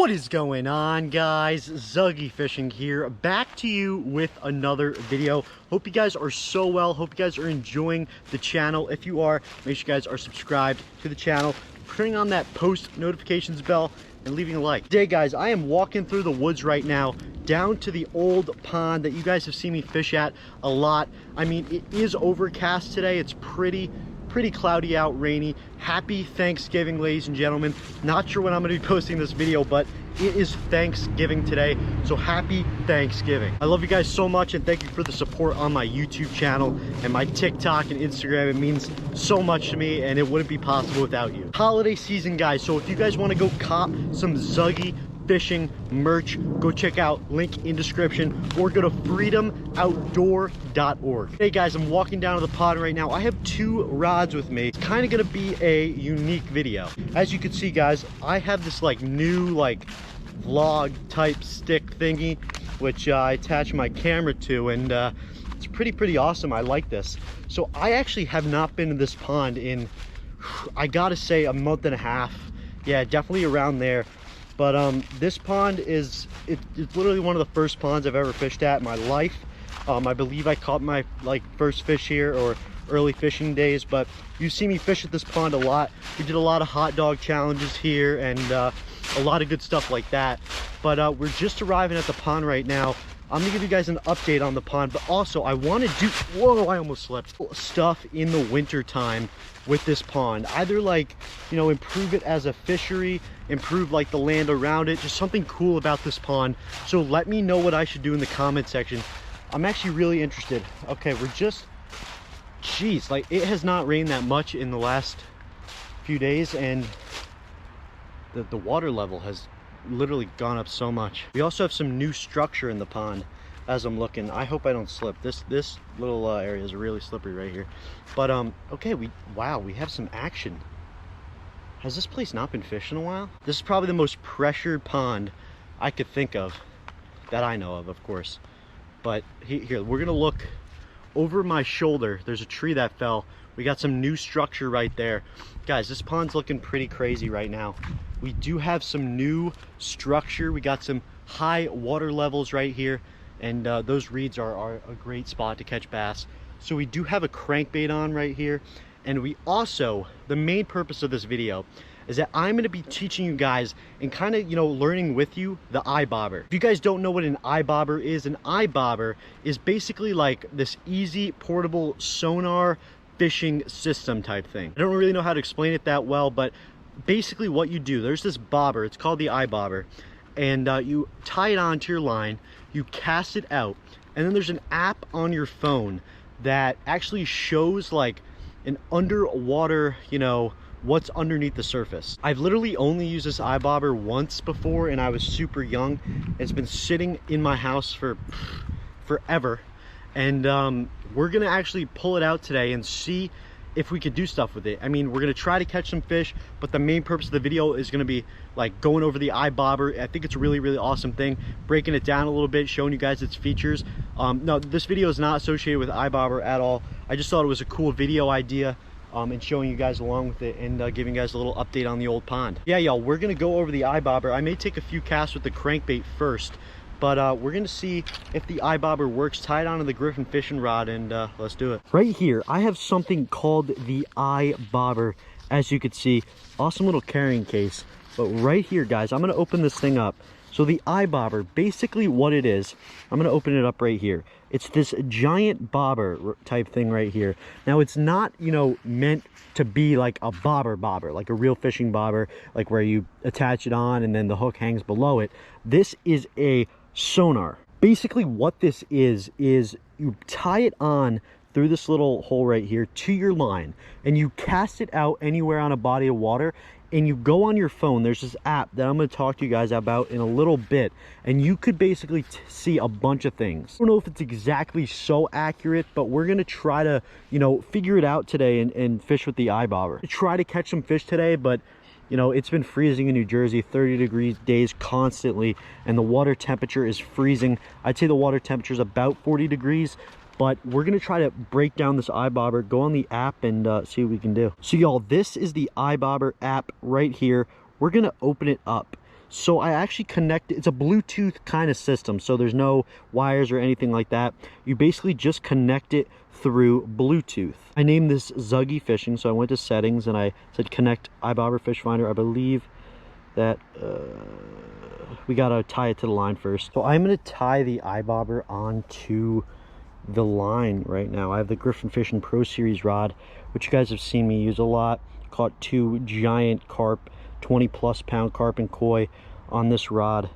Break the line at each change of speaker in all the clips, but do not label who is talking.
What is going on, guys? Zuggy Fishing here, back to you with another video. Hope you guys are so well. Hope you guys are enjoying the channel. If you are, make sure you guys are subscribed to the channel, turning on that post notifications bell, and leaving a like. Today, guys, I am walking through the woods right now, down to the old pond that you guys have seen me fish at a lot. I mean, it is overcast today. It's pretty cloudy out, rainy. Happy Thanksgiving, ladies and gentlemen. Not sure when I'm gonna be posting this video, but it is Thanksgiving today, so happy Thanksgiving. I love you guys so much, and thank you for the support on my YouTube channel and my TikTok and Instagram. It means so much to me, and it wouldn't be possible without you. Holiday season, guys, so if you guys want to go cop some Zuggy Fishing merch, go check out link in description, or go to freedomoutdoor.org. Hey guys, I'm walking down to the pond right now. I have two rods with me. It's kind of gonna be a unique video. As you can see, guys, I have this new vlog type stick thingy, which I attach my camera to, and it's pretty awesome. I like this. So I actually have not been to this pond in, I gotta say, a month and a half. Yeah, definitely around there. But this pond it's literally one of the first ponds I've ever fished at in my life. I believe I caught my first fish here, or early fishing days, but you see me fish at this pond a lot. We did a lot of hot dog challenges here, and a lot of good stuff like that. But we're just arriving at the pond right now. I'm gonna give you guys an update on the pond, but also I want to do, whoa, I almost slipped, stuff in the winter time with this pond. Either improve it as a fishery, improve the land around it, just something cool about this pond. So let me know what I should do in the comment section. I'm actually really interested. Okay, we're just, geez, it has not rained that much in the last few days, and the water level has literally gone up so much. We also have some new structure in the pond as I'm looking. I hope I don't slip. This little area is really slippery right here. But okay, wow, we have some action. Has this place not been fished in a while? This is probably the most pressured pond I could think of, that I know of course. But here, we're gonna look over my shoulder. There's a tree that fell. We got some new structure right there. Guys, this pond's looking pretty crazy right now. We do have some new structure. We got some high water levels right here, and those reeds are a great spot to catch bass. So we do have a crankbait on right here, and we also, the main purpose of this video is that I'm going to be teaching you guys and kind of learning with you the iBOBBER. If you guys don't know what an iBOBBER is basically this easy portable sonar fishing system type thing. I don't really know how to explain it that well, but basically what you do, there's this bobber, it's called the iBOBBER, and you tie it onto your line, you cast it out, and then there's an app on your phone that actually shows an underwater, what's underneath the surface. I've literally only used this iBOBBER once before, and I was super young. It's been sitting in my house for forever, and we're gonna actually pull it out today and see if we could do stuff with it. I mean, we're gonna try to catch some fish, but the main purpose of the video is gonna be going over the iBOBBER. I think it's a really awesome thing, breaking it down a little bit, showing you guys its features. No, this video is not associated with iBOBBER at all. I just thought it was a cool video idea, and showing you guys along with it, and giving you guys a little update on the old pond. Yeah, y'all, we're gonna go over the iBOBBER. I may take a few casts with the crankbait first, but we're gonna see if the iBOBBER works. Tie it onto the Griffin fishing rod, and let's do it. Right here, I have something called the iBOBBER. As you can see, awesome little carrying case. But right here, guys, I'm gonna open this thing up. So the iBOBBER, basically what it is, I'm gonna open it up right here. It's this giant bobber type thing right here. Now, it's not, meant to be like a bobber, like a real fishing bobber, where you attach it on and then the hook hangs below it. This is a sonar. Basically what this is you tie it on through this little hole right here to your line, and you cast it out anywhere on a body of water, and you go on your phone. There's this app that I'm going to talk to you guys about in a little bit, and you could basically see a bunch of things. I don't know if it's exactly so accurate, but we're going to try to figure it out today and fish with the iBOBBER. Try to catch some fish today, but it's been freezing in New Jersey, 30-degree days constantly, and the water temperature is freezing. I'd say the water temperature is about 40 degrees, but we're gonna try to break down this iBOBBER, go on the app, and see what we can do. So y'all, this is the iBOBBER app right here. We're gonna open it up. So I actually connect, it's a Bluetooth kind of system, so there's no wires or anything like that. You basically just connect it through Bluetooth. I named this Zuggy Fishing, so I went to settings and I said connect iBOBBER fish finder. I believe that we gotta tie it to the line first. So I'm gonna tie the iBOBBER onto the line right now. I have the Griffin Fishing Pro Series rod, which you guys have seen me use a lot. Caught 2 giant carp, 20+ pound carp and koi on this rod.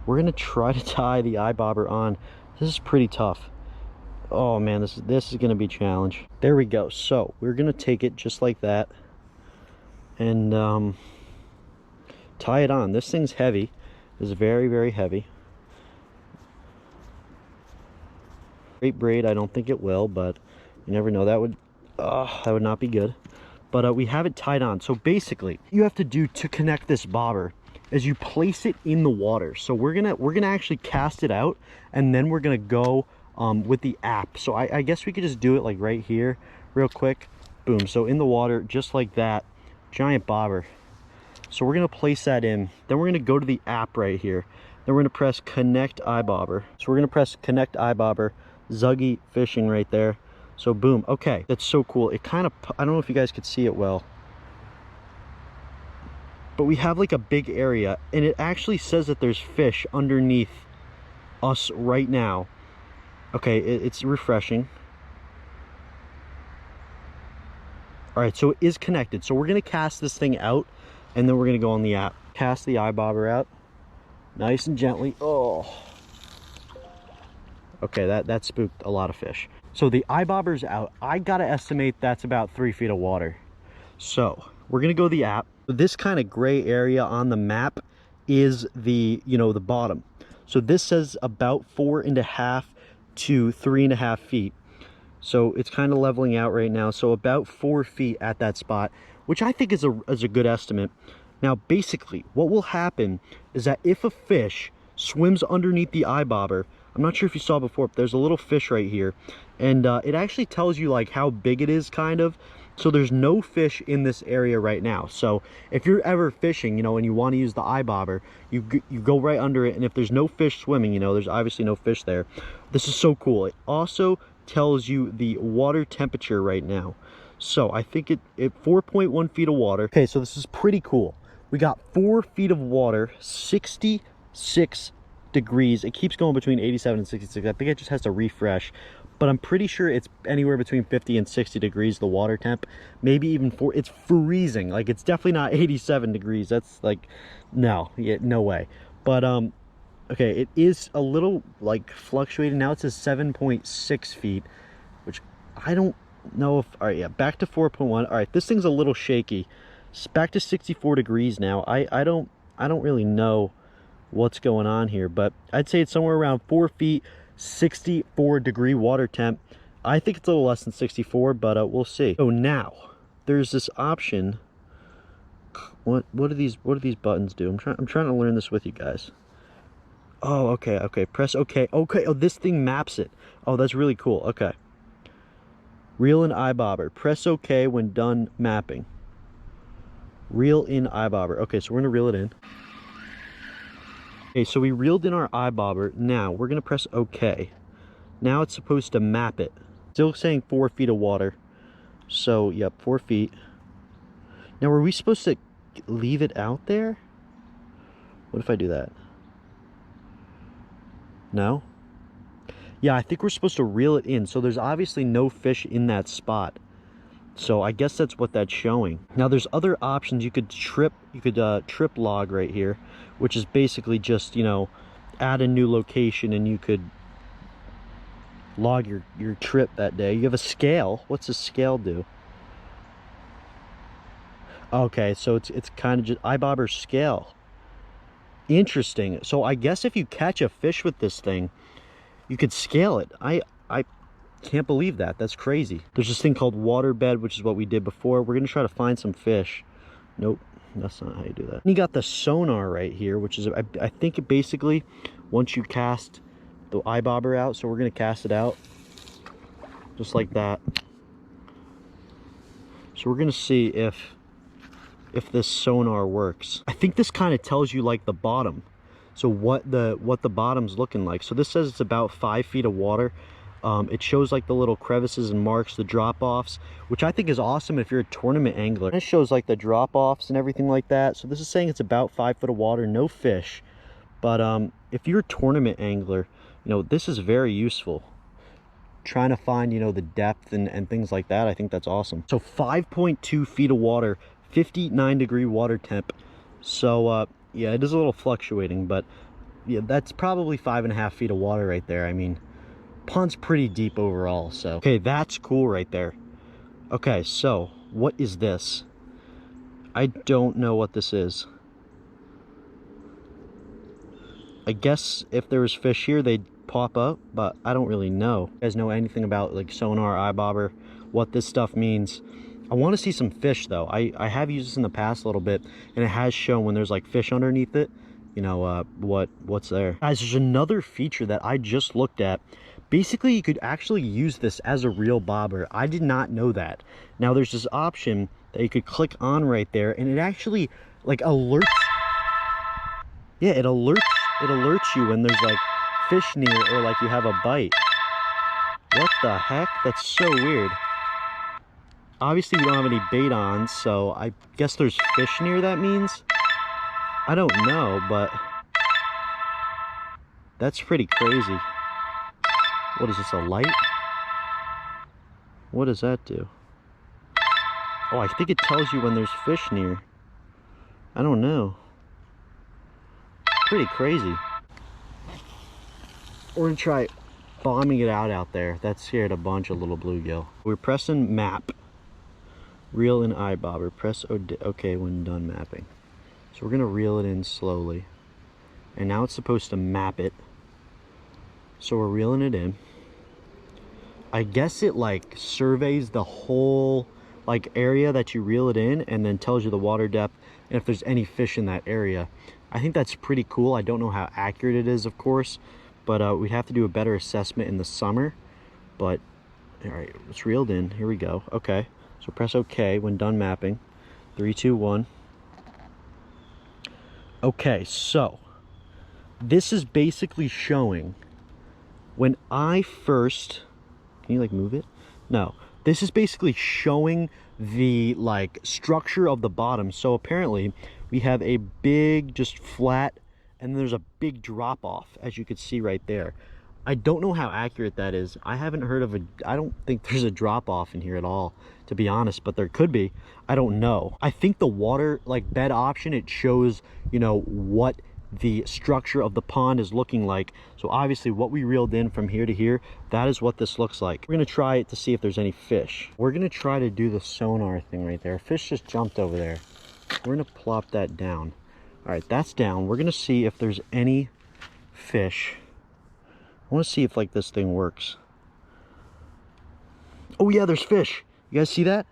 We're gonna try to tie the iBOBBER on. This is pretty tough. Oh man, this is gonna be a challenge. There we go. So we're gonna take it just like that and tie it on. This thing's heavy. It's very, very heavy. Great braid, I don't think it will, but you never know. That would not be good. But we have it tied on. So basically, you have to do to connect this bobber is you place it in the water. So we're gonna actually cast it out, and then we're gonna go with the app. So I guess we could just do it like right here, real quick. Boom. So in the water, just like that, giant bobber. So we're gonna place that in. Then we're gonna go to the app right here. Then we're gonna press connect iBOBBER. So we're gonna press connect iBOBBER, Zuggy Fishing right there. So boom. Okay, that's so cool. It kind of, I don't know if you guys could see it well, but we have like a big area, and it actually says that there's fish underneath us right now. Okay, it's refreshing. All right, so it is connected. So we're gonna cast this thing out, and then we're gonna go on the app. Cast the iBOBBER out, nice and gently. Oh, okay, that spooked a lot of fish. So the iBOBBER's out. I gotta estimate that's about 3 feet of water. So we're gonna go to the app. This kind of gray area on the map is the, the bottom. So this says about 4.5 to 3.5 feet. So it's kind of leveling out right now. So about 4 feet at that spot, which I think is a good estimate. Now, basically, what will happen is that if a fish swims underneath the iBOBBER, I'm not sure if you saw before, but there's a little fish right here, and it actually tells you like how big it is, kind of. So there's no fish in this area right now. So if you're ever fishing, and you want to use the iBOBBER, you go right under it, and if there's no fish swimming, there's obviously no fish there. This is so cool. It also tells you the water temperature right now. So I think it 4.1 feet of water. Okay, so this is pretty cool. We got 4 feet of water, 66 degrees. It keeps going between 87 and 66. I think it just has to refresh, but I'm pretty sure it's anywhere between 50 and 60 degrees, the water temp. Maybe even it's freezing. Like, it's definitely not 87 degrees. That's like, no way. But okay, it is a little like fluctuating now. It says 7.6 feet, which I don't know if, all right, yeah, back to 4.1. All right, this thing's a little shaky. It's back to 64 degrees now. I don't really know what's going on here, but I'd say it's somewhere around 4 feet, 64 degree water temp. I think it's a little less than 64, but we'll see. So now there's this option. What do these buttons do? I'm trying to learn this with you guys. Oh, okay, press okay. Oh, this thing maps it. Oh, that's really cool. Okay, reel in iBOBBER, press okay when done mapping. Reel in iBOBBER. Okay, so we're gonna reel it in. Okay, so we reeled in our iBOBBER. Now we're gonna press OK. Now it's supposed to map it. Still saying 4 feet of water. So yep, 4 feet. Now were we supposed to leave it out there? What if I do that? No? Yeah, I think we're supposed to reel it in. So there's obviously no fish in that spot. So I guess that's what that's showing. Now there's other options. You could trip log right here, which is basically just, add a new location and you could log your trip that day. You have a scale. What's a scale do? Okay, so it's kind of just iBOBBER scale. Interesting. So I guess if you catch a fish with this thing, you could scale it. I can't believe that. That's crazy. There's this thing called waterbed, which is what we did before. We're gonna try to find some fish. Nope, that's not how you do that. And you got the sonar right here, which is I think it basically, once you cast the iBOBBER out, so we're gonna cast it out just like that. So we're gonna see if if this sonar works. I think this kind of tells you like the bottom. So what the bottom's looking like. So this says it's about 5 feet of water. It shows like the little crevices and marks, the drop-offs, which I think is awesome if you're a tournament angler. It shows like the drop-offs and everything like that. So this is saying it's about 5 foot of water, no fish. But if you're a tournament angler, you know, this is very useful. Trying to find, you know, the depth and things like that, I think that's awesome. So 5.2 feet of water, 59-degree water temp. So yeah, it is a little fluctuating, but yeah, that's probably 5.5 feet of water right there. I mean, pond's pretty deep overall. So okay, that's cool right there. Okay, so what is this? I don't know what this is. I guess if there was fish here, they'd pop up, but I don't really know. You guys know anything about like sonar, iBOBBER, what this stuff means? I want to see some fish though. I have used this in the past a little bit, and it has shown when there's like fish underneath it, you know, what's there. Guys, there's another feature that I just looked at. Basically, you could actually use this as a real bobber. I did not know that. Now there's this option that you could click on right there, and it actually like alerts. Yeah, it alerts you when there's like fish near, or like you have a bite. What the heck? That's so weird. Obviously we don't have any bait on, so I guess there's fish near, that means. I don't know, but that's pretty crazy. What is this, a light? What does that do? Oh, I think it tells you when there's fish near. I don't know. Pretty crazy. We're gonna try bombing it out there. That scared a bunch of little bluegill. We're pressing map. Reel in iBOBBER. Press OK when done mapping. So we're gonna reel it in slowly. And now it's supposed to map it. So we're reeling it in. I guess it like surveys the whole like area that you reel it in, and then tells you the water depth and if there's any fish in that area. I think that's pretty cool. I don't know how accurate it is, of course, but we'd have to do a better assessment in the summer. But all right, it's reeled in. Here we go. Okay, so press OK when done mapping. 3, 2, 1. Okay, so this is basically showing when I first, can you like move it? No, this is basically showing the like structure of the bottom. So apparently we have a big just flat, and then there's a big drop off, as you can see right there. I don't know how accurate that is. I haven't heard of I don't think there's a drop off in here at all, to be honest, but there could be. I don't know. I think the water like bed option, it shows, you know, what the structure of the pond is looking like. So obviously what we reeled in from here to here, that is what this looks like. We're gonna try it to see if there's any fish. We're gonna try to do the sonar thing right there. Fish just jumped over there. We're gonna plop that down. All right, that's down. We're gonna see if there's any fish. I want to see if like this thing works. Oh yeah, there's fish. You guys see that?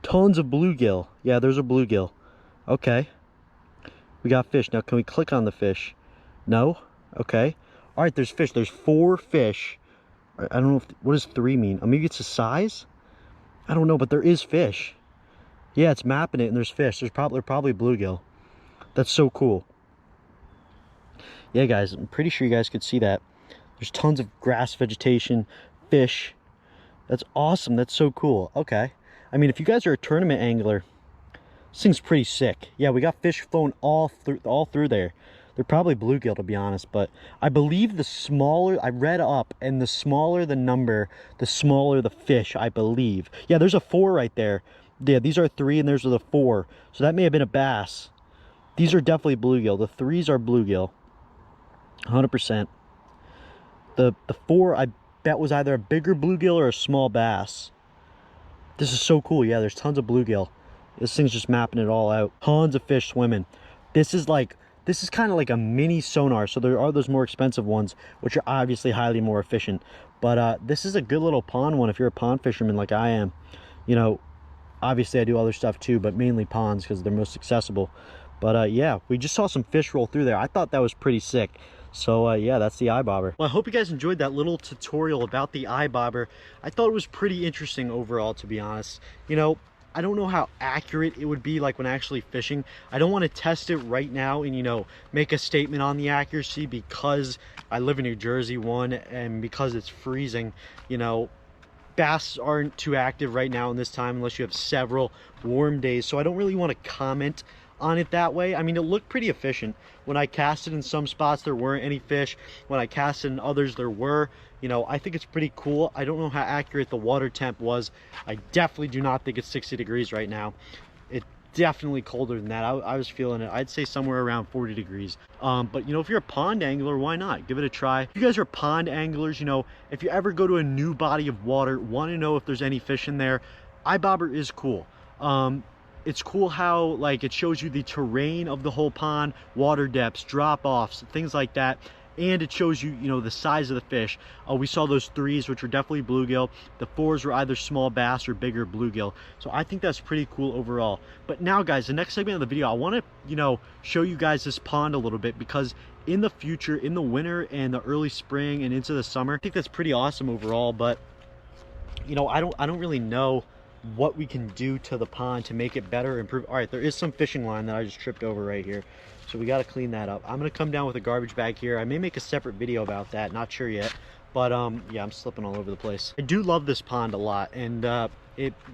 Tons of bluegill. Yeah, there's a bluegill. Okay, we got fish. Now can we click on the fish? No. Okay, all right, there's fish. There's 4 fish. I don't know if, what does 3 mean? Maybe it's a size. I don't know, but there is fish. Yeah, it's mapping it, and there's fish. They're probably bluegill. That's so cool. Yeah, guys, I'm pretty sure you guys could see that. There's tons of grass vegetation, fish. That's awesome. That's so cool. Okay. I mean, if you guys are a tournament angler, this thing's pretty sick. Yeah, we got fish flowing all through there. They're probably bluegill, to be honest, but I believe the smaller, I read up, and the smaller the number, the smaller the fish, I believe. Yeah, there's a 4 right there. Yeah, these are 3 and there's the 4. So that may have been a bass. These are definitely bluegill. The 3s are bluegill. 100%. The 4, I bet, was either a bigger bluegill or a small bass. This is so cool. Yeah, there's tons of bluegill. This thing's just mapping it all out. Tons of fish swimming. This is kind of like a mini sonar. So there are those more expensive ones, which are obviously highly more efficient. But this is a good little pond one if you're a pond fisherman like I am. You know, obviously I do other stuff too, but mainly ponds because they're most accessible. But yeah, we just saw some fish roll through there. I thought that was pretty sick. So yeah, that's the iBOBBER. Well, I hope you guys enjoyed that little tutorial about the iBOBBER. I thought it was pretty interesting overall, to be honest. You know, I don't know how accurate it would be like when actually fishing. I don't want to test it right now and, you know, make a statement on the accuracy because I live in New Jersey, one, and because it's freezing. You know, bass aren't too active right now in this time unless you have several warm days, so I don't really want to comment on it that way. I mean, it looked pretty efficient. When I casted in some spots, there weren't any fish. When I casted in others, there were. You know, I think it's pretty cool. I don't know how accurate the water temp was. I definitely do not think it's 60 degrees right now. It's definitely colder than that. I was feeling it. I'd say somewhere around 40 degrees. But, you know, if you're a pond angler, why not? Give it a try. If you guys are pond anglers, you know, if you ever go to a new body of water, want to know if there's any fish in there, iBOBBER is cool. It's cool how, like, it shows you the terrain of the whole pond, water depths, drop-offs, things like that. And it shows you, you know, the size of the fish. We saw those 3s, which were definitely bluegill. The 4s were either small bass or bigger bluegill. So I think that's pretty cool overall. But now, guys, the next segment of the video, I want to, you know, show you guys this pond a little bit, because in the future, in the winter and the early spring and into the summer, I think that's pretty awesome overall. But, you know, I don't really know what we can do to the pond to make it better, improve. All right, there is some fishing line that I just tripped over right here, so we got to clean that up. I'm gonna come down with a garbage bag here. I may make a separate video about that, not sure yet, but yeah, I'm slipping all over the place. I do love this pond a lot, and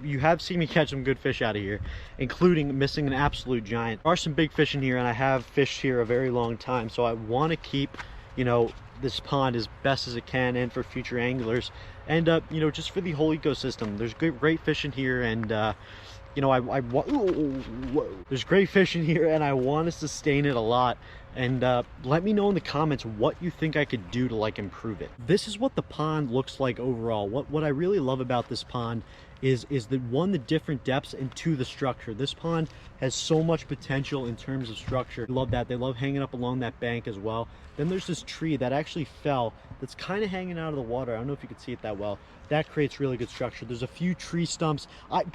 you have seen me catch some good fish out of here, including missing an absolute giant. There are some big fish in here, and I have fished here a very long time, so I want to keep, you know, this pond as best as it can, and for future anglers, and you know, just for the whole ecosystem. There's great fish in here, and you know, there's great fish in here, and I want to sustain it a lot. And let me know in the comments what you think I could do to, like, improve it. This is what the pond looks like overall. What I really love about this pond is the different depths, and two, the structure. This pond has so much potential in terms of structure. I love that. They love hanging up along that bank as well. Then there's this tree that actually fell that's kind of hanging out of the water. I don't know if you can see it that well. That creates really good structure. There's a few tree stumps.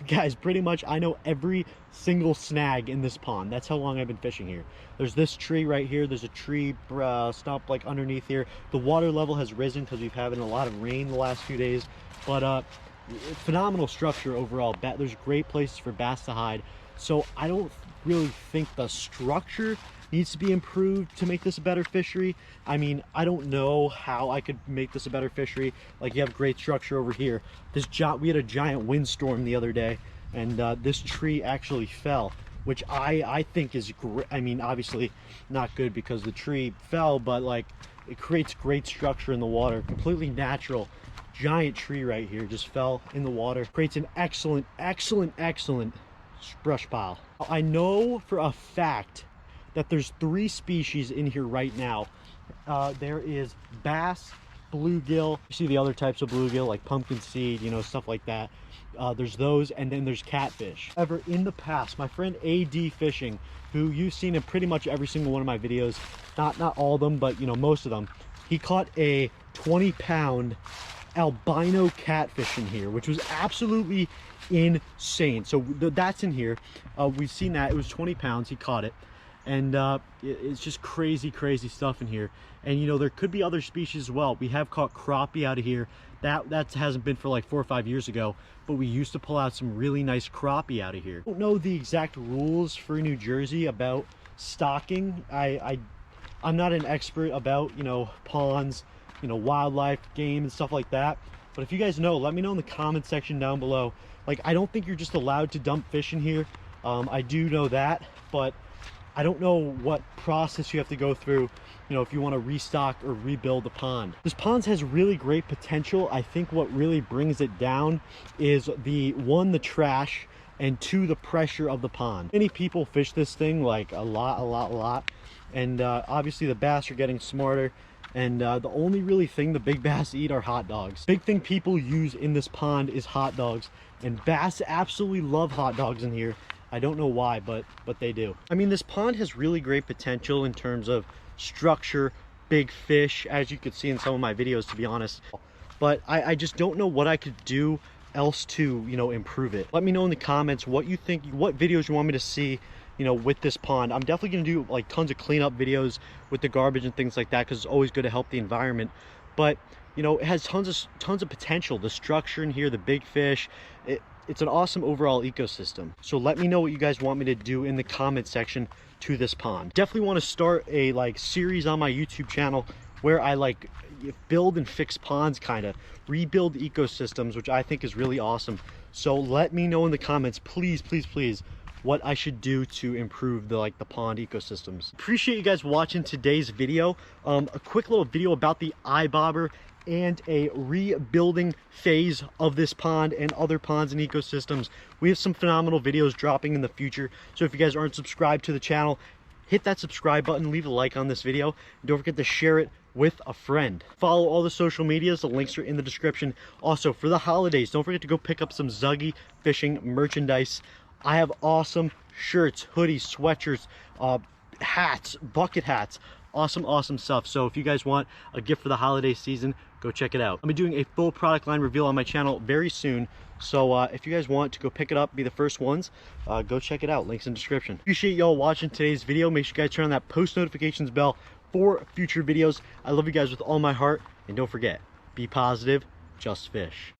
Guys, pretty much I know every single snag in this pond. That's how long I've been fishing here. There's this tree right here. There's a tree stump like underneath here. The water level has risen because we've had a lot of rain the last few days. But phenomenal structure overall. There's great places for bass to hide. So I don't really think the structure needs to be improved to make this a better fishery. I mean, I don't know how I could make this a better fishery. Like, you have great structure over here. We had a giant windstorm the other day, and this tree actually fell, which I think is great. I mean, obviously not good because the tree fell, but like, it creates great structure in the water. Completely natural. Giant tree right here just fell in the water. Creates an excellent brush pile. I know for a fact that there's 3 species in here right now. There is bass, bluegill. You see the other types of bluegill, like pumpkin seed, you know, stuff like that. There's those, and then there's catfish. However, in the past, my friend AD Fishing, who you've seen in pretty much every single one of my videos, not all of them, but you know, most of them, he caught a 20-pound albino catfish in here, which was absolutely insane. So that's in here. We've seen that. It was 20 pounds. He caught it, and it's just crazy stuff in here. And you know, there could be other species as well. We have caught crappie out of here. That hasn't been for like 4 or 5 years ago, but we used to pull out some really nice crappie out of here. I don't know the exact rules for New Jersey about stocking. I'm not an expert about, you know, ponds, you know, wildlife, game and stuff like that, but if you guys know, let me know in the comment section down below. Like, I don't think you're just allowed to dump fish in here. I do know that, but I don't know what process you have to go through, you know, if you want to restock or rebuild the pond. This pond has really great potential. I think what really brings it down is the trash, and 2, the pressure of the pond. Many people fish this thing like a lot, and obviously the bass are getting smarter. And the only really thing the big bass eat are hot dogs. Big thing people use in this pond is hot dogs, and bass absolutely love hot dogs in here. I don't know why, but they do. I mean, this pond has really great potential in terms of structure, big fish, as you could see in some of my videos, to be honest. But I just don't know what I could do else to, you know, improve it. Let me know in the comments what you think, what videos you want me to see, you know, with this pond. I'm definitely gonna do like tons of cleanup videos with the garbage and things like that, because it's always good to help the environment. But you know, it has tons of potential. The structure in here, the big fish, it's an awesome overall ecosystem. So let me know what you guys want me to do in the comment section to this pond. Definitely want to start a like series on my YouTube channel where I like build and fix ponds, kind of rebuild ecosystems, which I think is really awesome. So let me know in the comments, please, please, please, what I should do to improve the pond ecosystems. Appreciate you guys watching today's video. A quick little video about the iBOBBER and a rebuilding phase of this pond and other ponds and ecosystems. We have some phenomenal videos dropping in the future, so if you guys aren't subscribed to the channel, hit that subscribe button, leave a like on this video, and don't forget to share it with a friend. Follow all the social medias, the links are in the description. Also, for the holidays, don't forget to go pick up some Zuggy Fishing merchandise. I have awesome shirts, hoodies, sweatshirts, hats, bucket hats, awesome stuff. So if you guys want a gift for the holiday season, go check it out. I'll be doing a full product line reveal on my channel very soon, so if you guys want to go pick it up, be the first ones, go check it out. Links in the description. Appreciate y'all watching today's video. Make sure you guys turn on that post notifications bell for future videos. I love you guys with all my heart, and don't forget, be positive, just fish.